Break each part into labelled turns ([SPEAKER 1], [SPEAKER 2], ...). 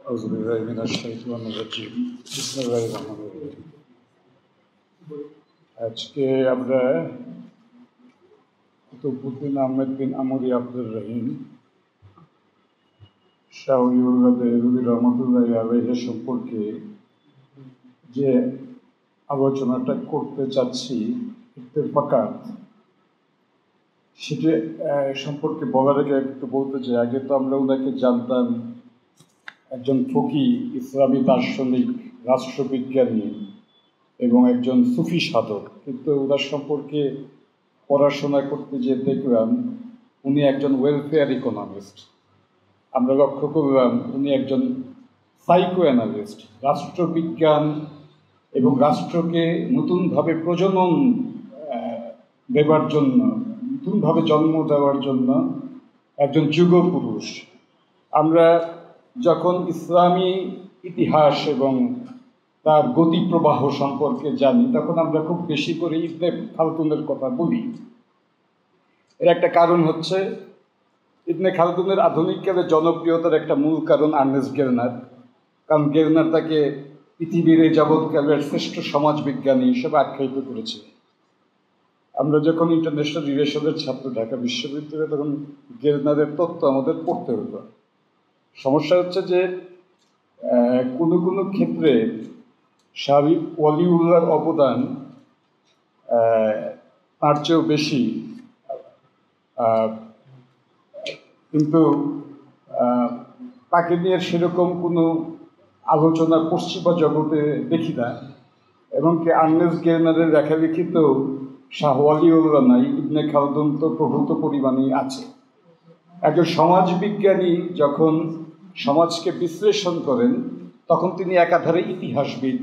[SPEAKER 1] আউযুবিল্লাহি মিনাশ শাইতানির রাজিম। বিসমিল্লাহির রহমানির রহিম। আজকে আমরা কুতুবউদ্দিন আহমেদ বিন আমরি আব্দুর রহিম শাহ ওলিউল্লাহ দেহলভী রহমতুল্লাহি আলাইহি সম্পর্কে যে আলোচনাটা করতে চাচ্ছি, ইত্তেফাকাত, সেটা সম্পর্কে বলার আগে একটু বলতে চাই। আগে তো আমরা ওনাকে জানতাম একজন ফকি, ইসলামী দার্শনিক, রাষ্ট্রবিজ্ঞানী এবং একজন সুফি সাধক। কিন্তু ওনার সম্পর্কে পড়াশোনা করতে যে দেখলাম উনি একজন ওয়েলফেয়ার ইকোনমিস্ট। আমরা লক্ষ্য করলাম উনি একজন সাইকো অ্যানালিস্ট। রাষ্ট্রবিজ্ঞান এবং রাষ্ট্রকে নতুনভাবে প্রজনন দেবার জন্য, নতুনভাবে জন্ম দেওয়ার জন্য একজন যুগপুরুষ। আমরা যখন ইসলামী ইতিহাস এবং তার গতিপ্রবাহ সম্পর্কে জানি, তখন আমরা খুব বেশি করে ইবনে খালদুনের কথা বলি। এর একটা কারণ হচ্ছে, ইবনে খালদুনের আধুনিককালে জনপ্রিয়তার একটা মূল কারণ আর্নেস্ট গেরনার। কারণ গেরনার তাকে পৃথিবীর এই যাবৎকালের শ্রেষ্ঠ সমাজবিজ্ঞানী হিসেবে আখ্যায়িত করেছে। আমরা যখন ইন্টারন্যাশনাল রিলেশনের ছাত্র ঢাকা বিশ্ববিদ্যালয়ে, তখন গেরনারের তত্ত্ব আমাদের পড়তে হতো। সমস্যা হচ্ছে যে কোনো কোনো ক্ষেত্রে শাহ ওয়ালিউল্লাহর অবদান তার চেয়েও বেশি, কিন্তু তাকে নিয়ে সেরকম কোনো আলোচনা পশ্চিমা জগতে দেখি না। এবং কি আর্নেস্ট গেরনারের লেখালেখিতেও শাহ ওয়ালিউল্লাহ নাই, ইবনে খালদুন তো প্রভূত পরিমাণেই আছে। একজন সমাজবিজ্ঞানী যখন সমাজকে বিশ্লেষণ করেন, তখন তিনি একাধারে ইতিহাসবিদ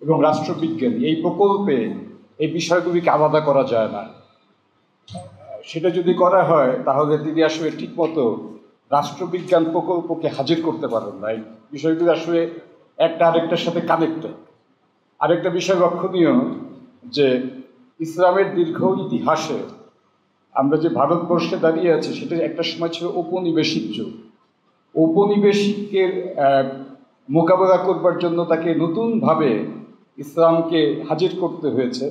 [SPEAKER 1] এবং রাষ্ট্রবিজ্ঞানী। এই প্রকল্পে এই বিষয়গুলিকে আলাদা করা যায় না। সেটা যদি করা হয় তাহলে তিনি আসলে ঠিকমতো রাষ্ট্রবিজ্ঞান প্রকল্পকে হাজির করতে পারেন না। এই বিষয়গুলি আসলে একটা আরেকটার সাথে কানেক্টেড। আরেকটা বিষয় লক্ষণীয় যে ইসলামের দীর্ঘ ইতিহাসে আমরা যে ভারতবর্ষে দাঁড়িয়ে আছি, সেটা একটা সময় ছিল ঔপনিবেশিক যুগ। ঔপনিবেশিকের মোকাবেলা করবার জন্য তাকে নতুনভাবে ইসলামকে হাজির করতে হয়েছে।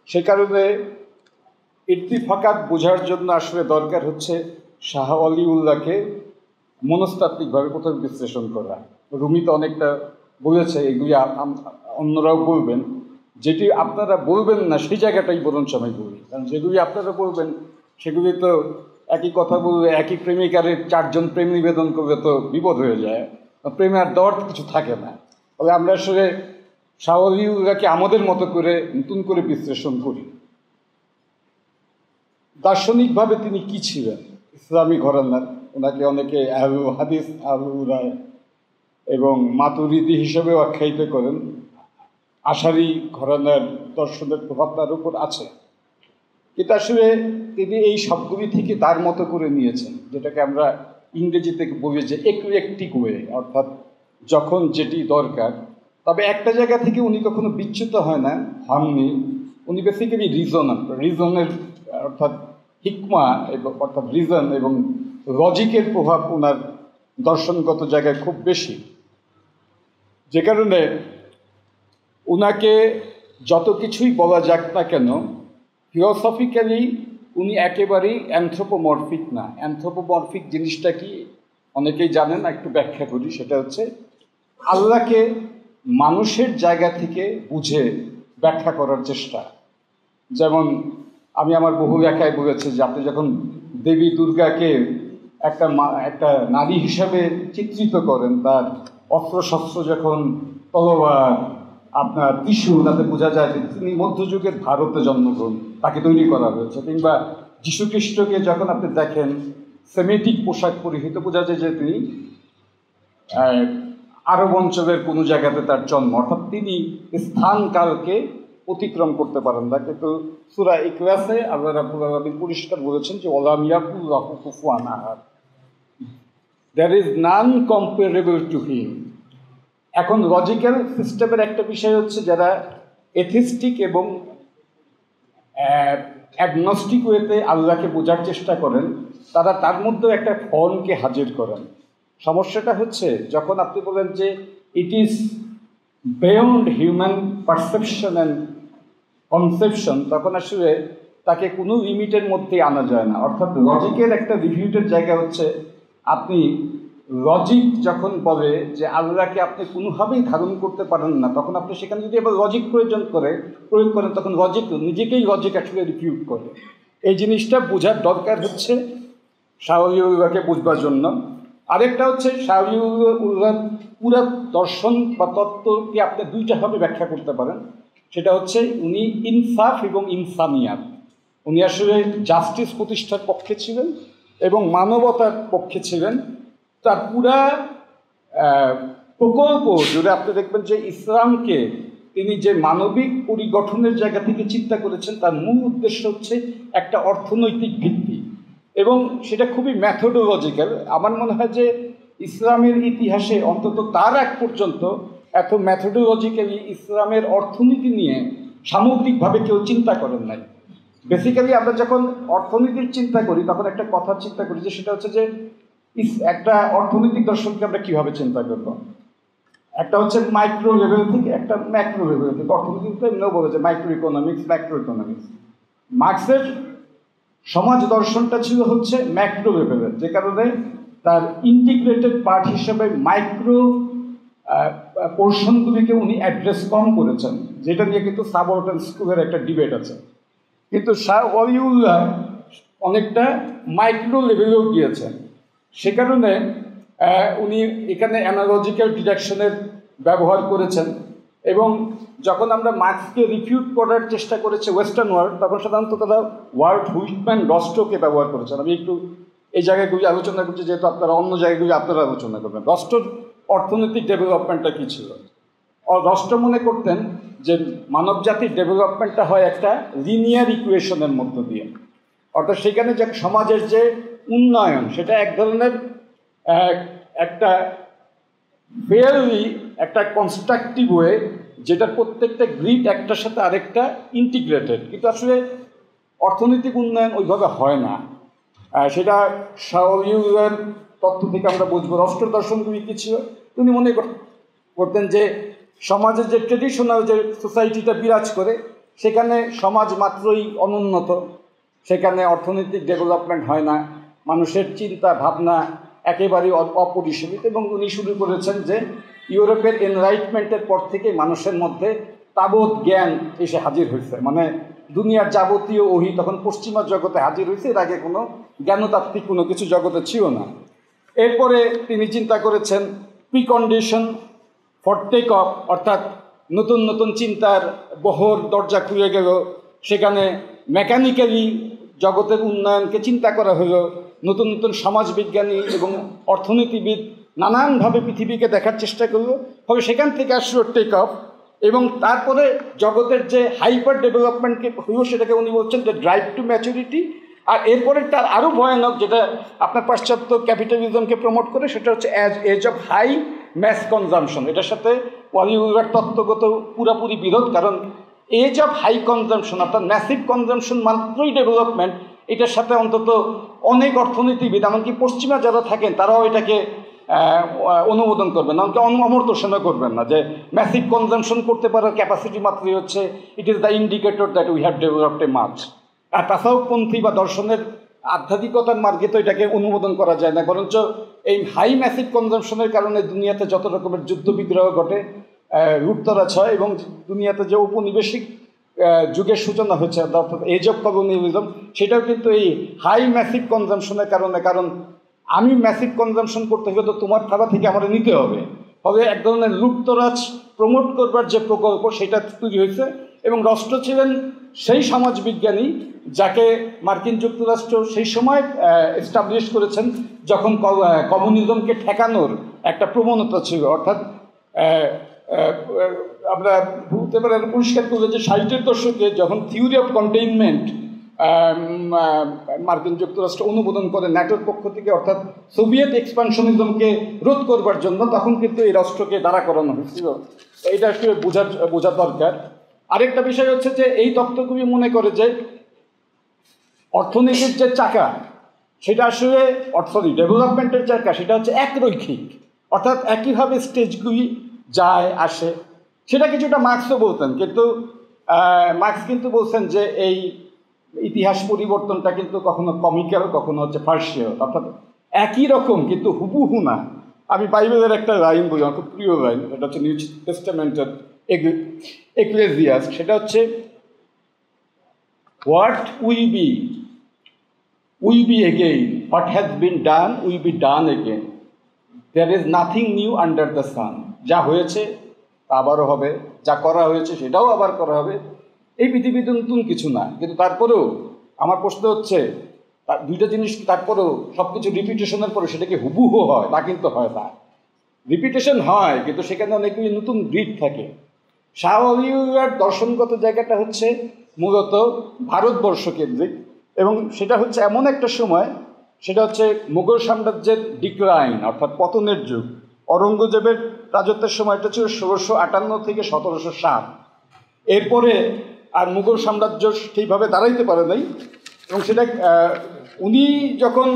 [SPEAKER 1] সে কারণে ইত্তিফাকাত বোঝার জন্য আসলে দরকার হচ্ছে শাহ ওয়ালিউল্লাহকে মনস্তাত্ত্বিকভাবে প্রথমে বিশ্লেষণ করা। রুমি তো অনেকটা বলেছে, এগুলি অন্যরাও বলবেন। যেটি আপনারা বলবেন না সেই জায়গাটাই বরঞ্চ আমি বলি, কারণ যেগুলি আপনারা বলবেন সেগুলি তো একই কথা বললে, একই প্রেমিকারে চারজন প্রেম নিবেদন করলে তো বিপদ হয়ে যায়, প্রেমে আর দেওয়ার কিছু থাকে না। তবে আমরা আসলে শাহ ওয়ালিউল্লাহকে আমাদের মতো করে নতুন করে বিশ্লেষণ করি। দার্শনিকভাবে তিনি কি ছিলেন? ইসলামী ঘরানার। ওনাকে অনেকে আহলুল হাদিস, আহলুল রায় এবং মাতুরিদি হিসেবেও আখ্যায়িত করেন। আশারি ঘরানার দর্শনের প্রভাব তার উপর আছে, কিন্তু আসলে তিনি এই সবগুলি থেকে তার মতো করে নিয়েছেন, যেটাকে আমরা ইংরেজিতে বলি যে এক্লেকটিক ওয়ে, অর্থাৎ যখন যেটি দরকার। তবে একটা জায়গা থেকে উনি কখনো বিচ্যুত হননি। উনি বেসিক্যালি রিজনের অর্থাৎ হিকমা অর্থাৎ রিজন এবং লজিকের প্রভাব ওনার দর্শনগত জায়গায় খুব বেশি। যে কারণে ওনাকে যত কিছুই বলা যাক না কেন, ফিলোসফিক্যালি উনি একেবারেই অ্যানথ্রোপোমরফিক না। অ্যানথ্রোপোমরফিক জিনিসটা কি অনেকেই জানেন, একটু ব্যাখ্যা করি। সেটা হচ্ছে আল্লাহকে মানুষের জায়গা থেকে বুঝে ব্যাখ্যা করার চেষ্টা। যেমন আমি আমার বহু লেখায় বলেছি যে আপনি যখন দেবী দুর্গাকে একটা নারী হিসাবে চিত্রিত করেন, তার অস্ত্রশস্ত্র যখন তলোয়ার, আপনার ত্রিশূল, তাতে বোঝা যায় যে তিনি মধ্যযুগের ভারতে জন্মগ্রহণ, তাকে তৈরি করা হয়েছে। কিংবা যীশুখ্রিস্টকে যখন আপনি দেখেন সেমেটিক পোশাক পরিহিত, বোঝা যায় যে তিনি আরব অঞ্চলের কোনো জায়গাতে তার জন্ম, অর্থাৎ তিনি স্থান কালকে অতিক্রম করতে পারেন না। কিন্তু সূরা ইখলাসে আল্লাহ রাব্বুল আলামিন পরিষ্কার বলেছেন যে ওয়ালাম ইয়াকুল লাহু কুফুয়ান আহাদ, there is none comparable to him. এখন লজিক্যাল সিস্টেমের একটা বিষয় হচ্ছে, যারা এথিস্টিক এবং অ্যাগনস্টিক ওয়েতে আল্লাহকে বোঝার চেষ্টা করেন, তারা তার মধ্যেও একটা ফর্মকে হাজির করেন। সমস্যাটা হচ্ছে যখন আপনি বলেন যে it is beyond human perception and conception, তখন আসলে তাকে কোনো লিমিটের মধ্যে আনা যায় না। অর্থাৎ লজিকের একটা রিভিউটের জায়গা হচ্ছে আপনি লজিক যখন বলে যে আল্লাহকে আপনি কোনোভাবেই ধারণ করতে পারেন না, তখন আপনি সেখানে যদি আবার লজিক প্রয়োগ করেন তখন লজিক নিজেকেই লজিক আসলে রিফিউট করে। এই জিনিসটা বোঝার দরকার হচ্ছে শাহ ওলিউল্লাহকে বুঝবার জন্য। আরেকটা হচ্ছে শাহ ওলিউল্লাহ পুরো দর্শন বা তত্ত্বকে আপনি দুইটাভাবে ব্যাখ্যা করতে পারেন। সেটা হচ্ছে উনি ইনসাফ এবং ইনসানিয়াত, উনি আসলে জাস্টিস প্রতিষ্ঠার পক্ষে ছিলেন এবং মানবতার পক্ষে ছিলেন। তার পুরা প্রকল্প জুড়ে আপনি দেখবেন যে ইসলামকে তিনি যে মানবিক পরিগঠনের জায়গা থেকে চিন্তা করেছেন, তার মূল উদ্দেশ্য হচ্ছে একটা অর্থনৈতিক ভিত্তি, এবং সেটা খুবই ম্যাথোডোলজিক্যাল। আমার মনে হয় যে ইসলামের ইতিহাসে অন্তত তার আগ পর্যন্ত এত ম্যাথোডোলজিক্যালি ইসলামের অর্থনীতি নিয়ে সামগ্রিকভাবে কেউ চিন্তা করেন নাই। বেসিক্যালি আমরা যখন অর্থনীতির চিন্তা করি তখন একটা কথা চিন্তা করি, যে সেটা হচ্ছে যে একটা অর্থনৈতিক দর্শনকে আমরা কীভাবে চিন্তা করবো। একটা হচ্ছে মাইক্রো লেভেল থেকে, একটা ম্যাক্রো লেভেল থেকে। অর্থনীতিতে এমনিও বলে যে মাইক্রো ইকোনমিক্স, ম্যাক্রো ইকোনমিক্স। মার্ক্সের সমাজ দর্শনটা ছিল হচ্ছে ম্যাক্রো লেভেলের, যে কারণে তার ইন্টিগ্রেটেড পার্ট হিসেবে মাইক্রো পোর্শনগুলিকে উনি অ্যাড্রেস কম করেছেন, যেটা নিয়ে কিন্তু সাবঅর্ডিনেট স্কুলের একটা ডিবেট আছে। কিন্তু শাহ ওলিউল্লাহ অনেকটা মাইক্রো লেভেলেও গিয়েছেন। সে কারণে উনি এখানে অ্যানালজিক্যাল ডিডাকশনের ব্যবহার করেছেন। এবং যখন আমরা মার্ক্সকে রিফিউট করার চেষ্টা করেছে ওয়েস্টার্ন ওয়ার্ল্ড, তখন সাধারণত তারা ওয়ার্ল্ড হুইটম্যান রস্টোকে ব্যবহার করেছেন। আমি একটু এই জায়গাগুলি আলোচনা করছি, যেহেতু আপনারা অন্য জায়গাগুলি আপনারা আলোচনা করবেন। রস্টোর অর্থনৈতিক ডেভেলপমেন্টটা কী ছিল? রস্টো মনে করতেন যে মানব জাতির ডেভেলপমেন্টটা হয় একটা লিনিয়ার ইকুয়েশনের মধ্য দিয়ে। অর্থাৎ সেখানে যে সমাজের যে উন্নয়ন, সেটা এক ধরনের একটা ফেয়ারলি একটা কনস্ট্রাকটিভ ওয়ে, যেটার প্রত্যেকটা গ্রিড একটার সাথে আরেকটা ইন্টিগ্রেটেড। কিন্তু আসলে অর্থনৈতিক উন্নয়ন ওইভাবে হয় না। সেটা শাহ ওলিউল্লাহর তত্ত্ব থেকে আমরা বুঝবো। রস্টোর দর্শনগুলি কী ছিল? তিনি মনে করতেন যে সমাজের যে ট্রেডিশনাল যে সোসাইটিটা বিরাজ করে, সেখানে সমাজ মাত্রই অনুন্নত, সেখানে অর্থনৈতিক ডেভেলপমেন্ট হয় না, মানুষের চিন্তা ভাবনা একেবারেই অপরিসীমিত। এবং উনি শুরু করেছেন যে ইউরোপের এনলাইটমেন্টের পর থেকে মানুষের মধ্যে তাবৎ জ্ঞান এসে হাজির হয়েছে, মানে দুনিয়ার যাবতীয় ওহি তখন পশ্চিমা জগতে হাজির হয়েছে, এর আগে কোনো জ্ঞানতাত্ত্বিক কোনো কিছু জগতে ছিল না। এরপরে তিনি চিন্তা করেছেন প্রিকন্ডিশন ফর টেক অফ, অর্থাৎ নতুন নতুন চিন্তার বহর দরজা খুলে গেল, সেখানে মেকানিক্যালি জগতের উন্নয়নকে চিন্তা করা হলো। নতুন নতুন সমাজবিজ্ঞানী এবং অর্থনীতিবিদ নানানভাবে পৃথিবীকে দেখার চেষ্টা করলো, ফলে সেখান থেকে আসলো টেক অফ। এবং তারপরে জগতের যে হাইপার ডেভেলপমেন্টকে হলো, সেটাকে উনি বলছেন যে ড্রাইভ টু ম্যাচুরিটি। আর এরপরে তার আরও ভয়ানক, যেটা আপনার পাশ্চাত্য ক্যাপিটালিজমকে প্রমোট করে, সেটা হচ্ছে age of high mass consumption. এটার সাথে ওলিউল্লাহর তত্ত্বগত পুরাপুরি বিরোধ, কারণ এজ অফ হাই কনজামশন অর্থাৎ ম্যাসিভ কনজামশন মাত্রই ডেভেলপমেন্ট, এটার সাথে অন্তত অনেক অর্থনীতিবিদ এমনকি পশ্চিমা যারা থাকেন তারাও এটাকে অনুমোদন করবেন না, এমনকি অমর্তসেনা করবেন না, যে ম্যাসিভ কনজামশন করতে পারার ক্যাপাসিটি মাত্রই হচ্ছে it is the indicator that we have developed a much. আর তাসাউফপন্থী বা দর্শনের আধ্যাত্মিকতার মার্গে তো এটাকে অনুমোদন করা যায় না, বরঞ্চ এই হাই ম্যাসিভ কনজামশনের কারণে দুনিয়াতে যত রকমের যুদ্ধ বিগ্রহ ঘটে, লুটতরাজ হয়, এবং দুনিয়াতে যে উপনিবেশিক যুগের সূচনা হচ্ছে অর্থাৎ এজ অফ কলোনিয়ালিজম, সেটাও কিন্তু এই হাই ম্যাসিভ কনজামশনের কারণে। কারণ আমি ম্যাসিভ কনজামশন করতে হলে তো তোমার থাবা থেকে আমার নিতে হবে, ফলে এক ধরনের লুটতরাজ প্রমোট করবার যে প্রকল্প, সেটা তৈরি হয়েছে। এবং রস্টো ছিলেন সেই সমাজবিজ্ঞানী যাকে মার্কিন যুক্তরাষ্ট্র সেই সময় এস্টাবলিশ করেছেন যখন কমিউনিজমকে ঠেকানোর একটা প্রবণতা ছিল। অর্থাৎ আমরা বলতে পারি পরিষ্কার করলে যে 60-এর দশকে যখন থিওরি অফ কন্টেইনমেন্ট মার্কিন যুক্তরাষ্ট্র অনুমোদন করে ন্যাটোর পক্ষ থেকে, অর্থাৎ সোভিয়েত এক্সপানশনিজমকে রোধ করবার জন্য, তখন কিন্তু এই রাষ্ট্রকে দাঁড়া করানো হয়েছিল। এইটা একটু বোঝা দরকার। আরেকটা বিষয় হচ্ছে যে এই তত্ত্বগুলি মনে করে যে অর্থনীতির যে চাকা, সেটা আসলে সরি ডেভেলপমেন্টের জায়গা সেটা হচ্ছে একরৈখিক, অর্থাৎ একইভাবে স্টেজগুলি যায় আসে। সেটা কিছুটা মার্কসও বলতেন, কিন্তু মার্কস কিন্তু বলছেন যে এই ইতিহাস পরিবর্তনটা কিন্তু কখনো কমিক্যাল, কখনো হচ্ছে পার্শিয়াল, অর্থাৎ একই রকম কিন্তু হুবহু না। আমি বাইবেলের একটা লাইন বলি, আমার খুব প্রিয় লাইন, সেটা হচ্ছে নিউ টেস্টামেন্টের এক্লেসিয়াস, সেটা হচ্ছে what we be again, what has been done we be done again, there is nothing new under the sun. যা হয়েছে তা আবারও হবে, যা করা হয়েছে সেটাও আবার করা হবে, এই পৃথিবীতে নতুন কিছু না। কিন্তু তারপরেও আমার প্রশ্ন হচ্ছে, দুইটা জিনিস, তারপরেও সব কিছু রিপিটেশনের পরে সেটা কি হুবহু হয়? তা কিন্তু হয় না, রিপিটেশন হয়, কিন্তু সেখানে অনেকগুলি নতুন ব্রিড থাকে। শাহ ওলির দর্শনগত জায়গাটা হচ্ছে মূলত ভারতবর্ষ কেন্দ্রিক, এবং সেটা হচ্ছে এমন একটা সময়, সেটা হচ্ছে মুঘল সাম্রাজ্যের ডিক্লাইন, অর্থাৎ পতনের যুগ। অরঙ্গজেবের রাজত্বের সময়টা ছিল 1658 থেকে 1707। এরপরে আর মুঘল সাম্রাজ্য ঠিকভাবে দাঁড়াইতে পারে নাই, এবং সেটা উনি যখন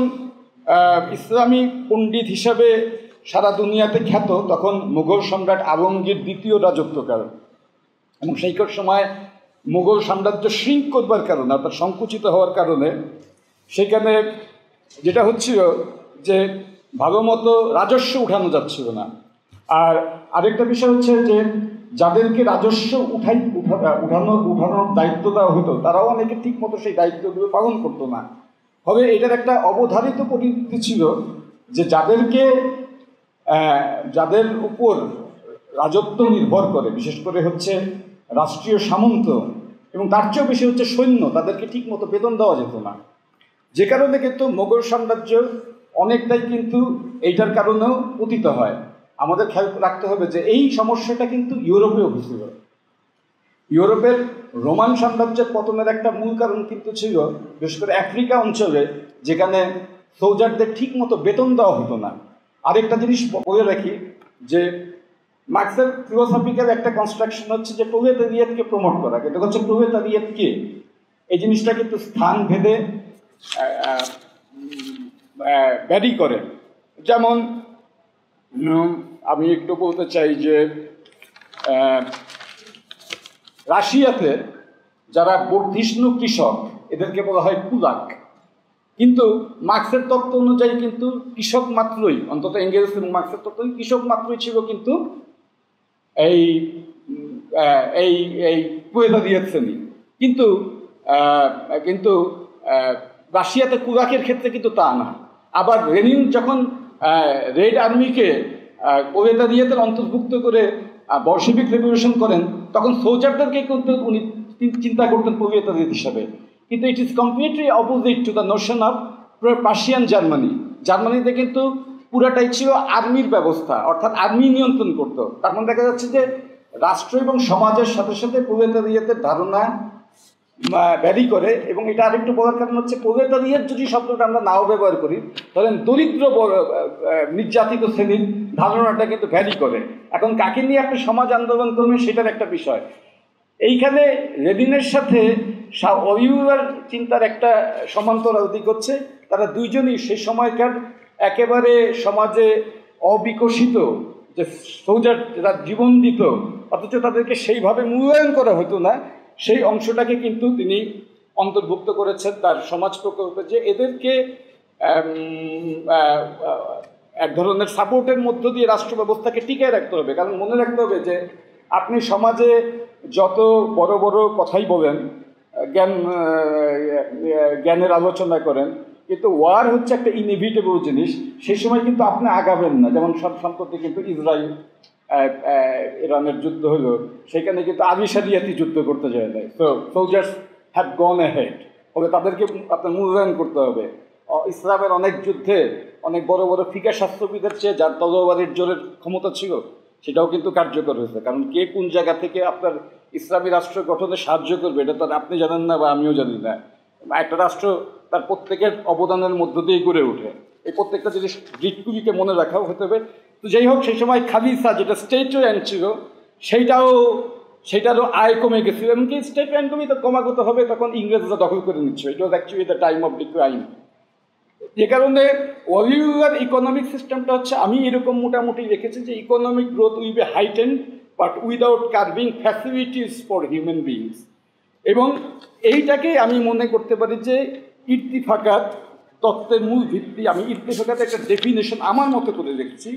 [SPEAKER 1] ইসলামী পণ্ডিত হিসাবে সারা দুনিয়াতে খ্যাত, তখন মুঘল সম্রাট আলমগীর দ্বিতীয় রাজত্বকাল, এবং সেই সময় মুঘল সাম্রাজ্য শ্রিঙ্ক করবার কারণে, অর্থাৎ সংকুচিত হওয়ার কারণে, সেখানে যেটা হচ্ছিল যে ভালো মতো রাজস্ব উঠানো যাচ্ছিল না। আর আরেকটা বিষয় হচ্ছে যে যাদেরকে রাজস্ব উঠানোর দায়িত্ব দেওয়া হতো, তারাও অনেকে ঠিক মতো সেই দায়িত্বগুলো পালন করতো না। ফলে এটার একটা অবধারিত পরিস্থিতি ছিল যে যাদের উপর রাজত্ব নির্ভর করে, বিশেষ করে হচ্ছে রাষ্ট্রীয় সামন্ত, এবং তার চেয়েও বেশি হচ্ছে সৈন্য, তাদেরকে ঠিক মতো বেতন দেওয়া যেত না। যে কারণে কিন্তু মোগল সাম্রাজ্য অনেকটাই কিন্তু এইটার কারণেও পতিত হয়। আমাদের খেয়াল রাখতে হবে যে এই সমস্যাটা কিন্তু ইউরোপেও হয়েছিল। ইউরোপের রোমান সাম্রাজ্যের পতনের একটা মূল কারণ কিন্তু ছিল বিশেষ করে আফ্রিকা অঞ্চলে, যেখানে সোলজারদের ঠিক মতো বেতন দেওয়া হতো না। আরেকটা জিনিস বলে রাখি যে মার্ক্সের ফিলোসফিক্যাল একটা কনস্ট্রাকশন হচ্ছে যে প্রলেতারিয়েতকে প্রমোট করা, কিন্তু হচ্ছে প্রলেতারিয়েতকে, এই জিনিসটা কিন্তু স্থান ভেদে ভ্যারি করে। যেমন আমি একটু বলতে চাই যে রাশিয়াতে যারা বর্ধিষ্ণু কৃষক, এদেরকে বলা হয় কুলাক, কিন্তু মার্ক্সের তত্ত্ব অনুযায়ী কিন্তু কৃষক মাত্রই, অন্তত এঙ্গেলস এবং মার্ক্সের তত্ত্ব কৃষক মাত্রই ছিল কিন্তু এই এই এই প্রলেতারিয়েত শ্রেণী। কিন্তু কিন্তু রাশিয়াতে কুলাকের ক্ষেত্রে কিন্তু তা না। আবার লেনিন যখন রেড আর্মিকে প্রলেতারিয়েতের অন্তর্ভুক্ত করে বলশেভিক রেভলিউশন করেন, তখন সোলজারদেরকে কিন্তু উনি চিন্তা করতেন প্রলেতারিয়েত হিসাবে। কিন্তু it is completely opposite to the Notion of Persian Germany. জার্মানিতে কিন্তু পুরাটাই ছিল আর্মির ব্যবস্থা, অর্থাৎ আর্মি নিয়ন্ত্রণ করত। তখন দেখা যাচ্ছে যে রাষ্ট্র এবং সমাজের সাথে সাথে প্রলেতারিয়েতের ধারণা ভ্যারি করে। এবং এটা আরেকটু বলার কারণ হচ্ছে প্রলেতারিয়েত যদি শব্দটা আমরা নাও ব্যবহার করি, তাহলে দরিদ্র নির্যাতিত শ্রেণীর ধারণাটা কিন্তু ভ্যারি করে। এখন কাকে নিয়ে আপনি সমাজ আন্দোলন করবেন সেটার একটা বিষয়। এইখানে লেনিনের সাথে ওলিভার চিন্তার একটা সমান্তরাল দিক হচ্ছে, তারা দুইজনই সেই সময়কার একেবারে সমাজে অবিকশিত যে সোলজার, যারা জীবন দিত অথচ তাদেরকে সেইভাবে মূল্যায়ন করা হতো না, সেই অংশটাকে কিন্তু তিনি অন্তর্ভুক্ত করেছেন তার সমাজ প্রকল্পে, যে এদেরকে এক ধরনের সাপোর্টের মধ্য দিয়ে রাষ্ট্র ব্যবস্থাকে টিকিয়ে রাখতে হবে। কারণ মনে রাখতে হবে যে আপনি সমাজে যত বড় বড় কথাই বলেন, জ্ঞানের আলোচনা করেন, কিন্তু ওয়ার হচ্ছে একটা ইনএভিটেবল জিনিস, সেই সময় কিন্তু আপনি আগাবেন না। যেমন সম্প্রতি কিন্তু ইসরায়েল ইরানের যুদ্ধ হলো, সেখানে কিন্তু আবিসারিয়াতি যুদ্ধ করতে যায় নাই। তো সোলজার্স হ্যাভ গন অ্যাহেড, ফলে তাদেরকে আপনার মূল্যায়ন করতে হবে। ইসলামের অনেক যুদ্ধে অনেক বড় বড় ফিকা শাস্ত্রবিদের চেয়ে যার তলোয়ারের জোরের ক্ষমতা ছিল, সেটাও কিন্তু কার্যকর হয়েছে। কারণ কে কোন জায়গা থেকে আপনার ইসলামী রাষ্ট্র গঠনে সাহায্য করবে, এটা তো আপনি জানেন না বা আমিও জানি না। একটা রাষ্ট্র তার প্রত্যেকের অবদানের মধ্য দিয়ে গড়ে ওঠে। এই প্রত্যেকটা জিনিস দিকগুলিকে মনে রাখাও হতে হবে। তো যাই হোক, সেই সময় খালিসা যেটা স্টেট র্যাঙ্ক ছিল, সেইটারও আয় কমে গেছিল। এমনকি স্টেট র্যাঙ্ক তো ক্রমাগত হবে তখন ইংরেজরা দখল করে নিচ্ছে। It was actually the time of decline. যে কারণে ওয়ালিউলার ইকোনমিক সিস্টেমটা হচ্ছে, আমি এরকম মোটামুটি রেখেছি যে economic growth will be হাইটেন but without carving facilities for human beings. এবং এইটাকে আমি মনে করতে পারি যে ইত্তিফাকাত তত্ত্বের মূল ভিত্তি। আমি ইত্তিফাকাতের একটা ডেফিনেশন আমার মতো করে রেখেছি,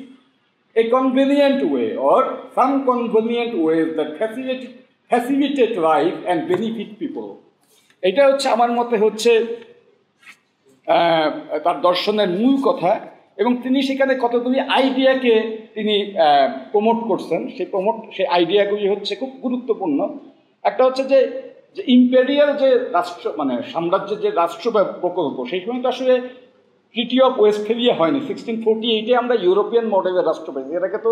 [SPEAKER 1] a convenient way or some convenient ways that facilitate life and benefit people. এটা হচ্ছে আমার মতে হচ্ছে তার দর্শনের মূল কথা। এবং তিনি সেখানে কতগুলি আইডিয়াকে তিনি প্রমোট করছেন। সেই আইডিয়াগুলি হচ্ছে খুব গুরুত্বপূর্ণ। একটা হচ্ছে যে ইম্পেরিয়াল যে রাষ্ট্র, মানে সাম্রাজ্যের যে রাষ্ট্র প্রকল্প, সেই সময় তো আসলে ট্রিটি অফ ওয়েস্টফেলিয়া হয়নি। 1648-এ আমরা ইউরোপিয়ান মডেলের রাষ্ট্র পাইছি। এর আগে তো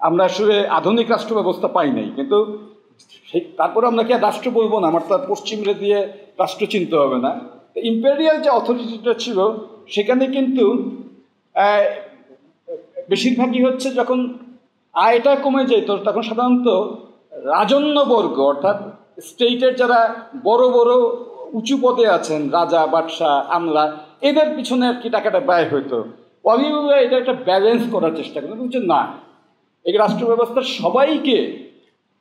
[SPEAKER 1] আমরা আসলে আধুনিক রাষ্ট্র ব্যবস্থা পাই নাই। কিন্তু তারপরে আমরা কি আর রাষ্ট্র বলবো না? আমার তো আর পশ্চিমরে দিয়ে রাষ্ট্র চিনতে হবে না। ইম্পেরিয়াল যে অথরিটিটা ছিল সেখানে কিন্তু বেশিরভাগই হচ্ছে যখন আয়টা কমে যেত তখন সাধারণত রাজন্যবর্গ, অর্থাৎ স্টেটের যারা বড় বড় উঁচু পদে আছেন, রাজা, বাদশাহ, আমলা, এদের পিছনে আর কি টাকাটা ব্যয় হইতো। ওয়ালিউল্লাহ এটা একটা ব্যালেন্স করার চেষ্টা করতেন, বুঝছেন না, এই রাষ্ট্র ব্যবস্থার সবাইকে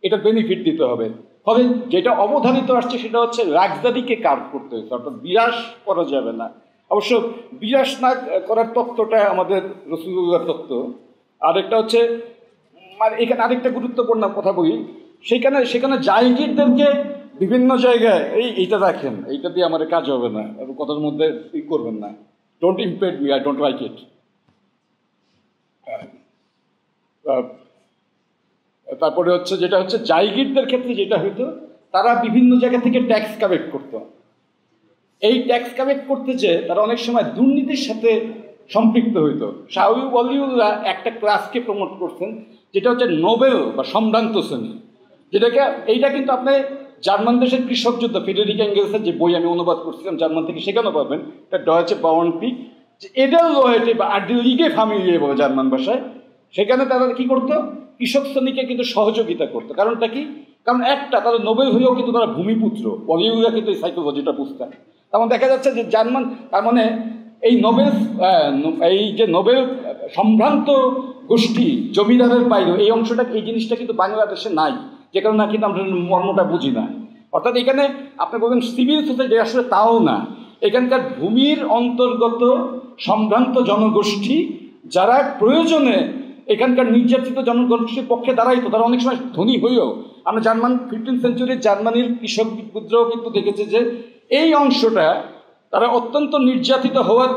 [SPEAKER 1] এটা বেনিফিট দিতে হবে। ফলে যেটা অবধারিত আসছে সেটা হচ্ছে লাক্সারিকে কার্ভ করতে হয়েছে, অর্থাৎ বিরাস করা যাবে না। অবশ্য বিরাস না করার তত্ত্বটা আমাদের রাসূলুল্লাহর তত্ত্ব। আরেকটা হচ্ছে, মানে এখানে আরেকটা গুরুত্বপূর্ণ কথা বলি, সেখানে জায়গিরদেরকে বিভিন্ন জায়গায় এইটা রাখেন, এইটা দিয়ে আমার কাজ হবে না, কথার মধ্যে ই করবেন না, don't impede me, I don't like it. তারপরে হচ্ছে যেটা হচ্ছে জায়গিরদের ক্ষেত্রে যেটা হইতো, তারা বিভিন্ন জায়গা থেকে ট্যাক্স কালেক্ট করতো। এই ট্যাক্স কালেক্ট করতে যে তারা অনেক সময় দুর্নীতির সাথে সম্পৃক্ত হইতো। শাহ ওয়ালিউল্লাহ একটা ক্লাসকে প্রমোট করছেন যেটা হচ্ছে নোবেল বা সম্ভ্রান্ত শ্রেণী, যেটাকে এইটা কিন্তু আপনি জার্মান দেশের কৃষক যুদ্ধ, ফ্রেডেরিক এঙ্গেলসের যে বই আমি অনুবাদ করছিলাম জার্মান থেকে, সেখানেও পাবেন। এটা ডয়েচে বাউন্ডপিক, যে এডেল লোহেটে বা আডলিগে ফ্যামিলিয়ে বলে জার্মান ভাষায়। সেখানে তারা কি করতো, কৃষক শ্রেণীকে কিন্তু সহযোগিতা করতো। কারণটা কি? কারণ একটা, তাদের নোবেল হয়েও কিন্তু তারা ভূমিপুত্র। ওয়ালিউল্লাহ কিন্তু এই সাইকোলজিটা বুঝতেন। তেমন দেখা যাচ্ছে যে জার্মান, তার মানে এই নোবেল সম্ভ্রান্ত গোষ্ঠী, জমিদারের বাইরে এই অংশটা, এই জিনিসটা কিন্তু বাংলাদেশে নাই, যে কারণে কিন্তু আমরা মর্মটা বুঝি না। অর্থাৎ এখানে আপনি বলবেন সিভিল সোসাইটি, আসলে তাও না। এখানকার ভূমির অন্তর্গত সম্ভ্রান্ত জনগোষ্ঠী যারা প্রয়োজনে এখানকার নির্যাতিত জনগোষ্ঠীর পক্ষে দাঁড়াইতো, তারা অনেক সময় ধনী হয়েও, আমরা 15th সেঞ্চুরির জার্মানির কৃষক বিদ্রোহ কিন্তু দেখেছে যে এই অংশটা তারা অত্যন্ত নির্যাতিত হওয়ার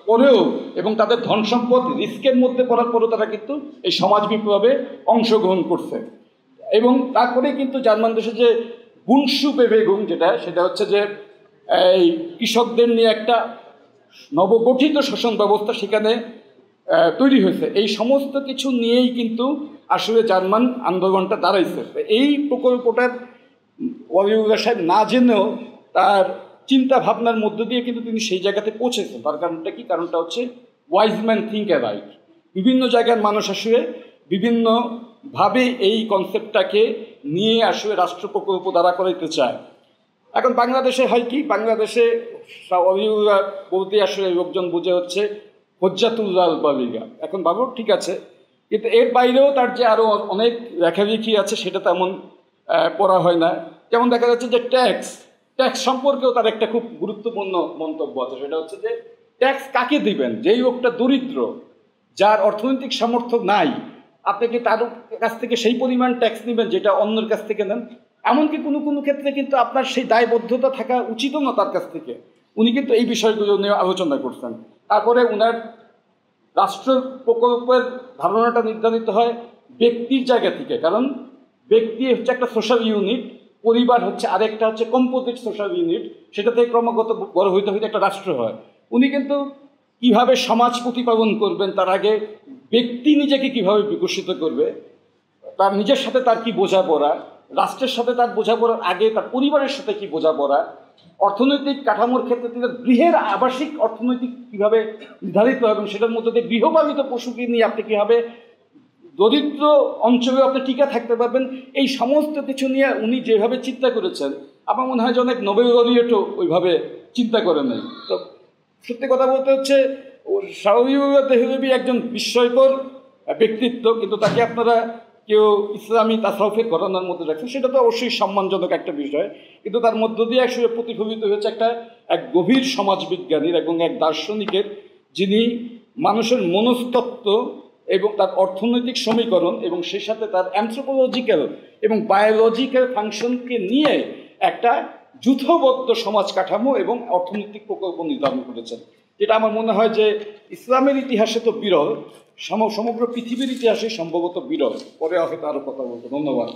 [SPEAKER 1] পরেও এবং তাদের ধন সম্পদ রিস্কের মধ্যে পড়ার পরেও তারা কিন্তু এই সমাজ বিপ্লবে অংশগ্রহণ করছে। এবং তারপরে কিন্তু জার্মান দেশে যে বুনসুবেবেগুং, সেটা হচ্ছে যে এই কৃষকদের নিয়ে একটা নবগঠিত শাসন ব্যবস্থা সেখানে তৈরি হয়েছে। এই সমস্ত কিছু নিয়েই কিন্তু আসলে জার্মান আন্দোলনটা দাঁড়াইছে। এই প্রকল্পটার ওয়ালিউল্লাহ সাহেব না জেনেও তার চিন্তা ভাবনার মধ্য দিয়ে কিন্তু তিনি সেই জায়গাতে পৌঁছেছেন। তার কারণটা কি? কারণটা হচ্ছে ওয়াইজ ম্যান থিঙ্ক অ্যালাইক। বিভিন্ন জায়গার মানুষ আসলে বিভিন্নভাবে এই কনসেপ্টটাকে নিয়ে আসলে রাষ্ট্র প্রকল্প দ্বারা করাইতে চায়। এখন বাংলাদেশে হয় কি, বাংলাদেশে ওয়ালিউল্লাহ বলতে আসলে লোকজন বুঝে হচ্ছে হজ্জাতুল্লাহ আল বালিগা। এখন বাবু ঠিক আছে, কিন্তু এর বাইরেও তার যে আরও অনেক লেখালেখি আছে সেটা তেমন পড়া হয় না। যেমন দেখা যাচ্ছে যে ট্যাক্স সম্পর্কেও তার একটা খুব গুরুত্বপূর্ণ মন্তব্য আছে। সেটা হচ্ছে যে ট্যাক্স কাকে দিবেন? যেই লোকটা দরিদ্র, যার অর্থনৈতিক সামর্থ্য নাই, আপনি কি তার কাছ থেকে সেই পরিমাণ ট্যাক্স নেবেন যেটা অন্যের কাছ থেকে নেন? এমনকি কোনো ক্ষেত্রে কিন্তু আপনার সেই দায়বদ্ধতা থাকা উচিতও না তার কাছ থেকে। উনি কিন্তু এই বিষয়গুলো নিয়ে আলোচনা করছেন। তারপরে উনার রাষ্ট্র প্রকল্পের ধারণাটা নির্ধারিত হয় ব্যক্তির জায়গা থেকে, কারণ ব্যক্তি হচ্ছে একটা সোশ্যাল ইউনিট, পরিবার হচ্ছে আরেকটা হচ্ছে কম্পোজিট সোশ্যাল ইউনিট, সেটা থেকে ক্রমাগত বড় হইতে হইতে একটা রাষ্ট্র হয়। উনি কিন্তু কীভাবে সমাজ প্রতিপালন করবেন, তার আগে ব্যক্তি নিজেকে কিভাবে বিকশিত করবে, তার নিজের সাথে তার কি বোঝাপড়া, রাষ্ট্রের সাথে তার বোঝাপড়ার আগে তার পরিবারের সাথে কি বোঝাপড়া, অর্থনৈতিক কাঠামোর ক্ষেত্রে তিনি গৃহের আবাসিক অর্থনৈতিক কীভাবে নির্ধারিত এবং সেটার মধ্যে দিয়ে গৃহপালিত পশুকে নিয়ে আপনি কীভাবে দরিদ্র অঞ্চলে আপনি টিকে থাকতে পারবেন, এই সমস্ত কিছু নিয়ে উনি যেভাবে চিন্তা করেছেন, আমার মনে হয় যে অনেক নোবেল লরিয়েটও ওইভাবে চিন্তা করে নেই। তো সত্যি কথা বলতে হচ্ছে শাহওয়ালিউল্লাহ দেহলভী একজন বিস্ময়কর ব্যক্তিত্ব, কিন্তু তাকে আপনারা কেউ ইসলামী তাসাউফের ঘটনার মধ্যে রাখছেন, সেটা তো অবশ্যই সম্মানজনক একটা বিষয়, কিন্তু তার মধ্য দিয়ে আসলে প্রতিফলিত হয়েছে এক গভীর সমাজবিজ্ঞানীর এবং এক দার্শনিকের, যিনি মানুষের মনস্তত্ত্ব এবং তার অর্থনৈতিক সমীকরণ এবং সেই সাথে তার অ্যানথ্রোপোলজিক্যাল এবং বায়োলজিক্যাল ফাংশনকে নিয়ে একটা যূথবদ্ধ সমাজ কাঠামো এবং অর্থনৈতিক প্রকল্প নির্ধারণ করেছেন, যেটা আমার মনে হয় যে ইসলামের ইতিহাসে তো বিরল, সমগ্র পৃথিবীর ইতিহাসে সম্ভবত বিরল। পরে হয়তো আরও কথা বলবো। ধন্যবাদ।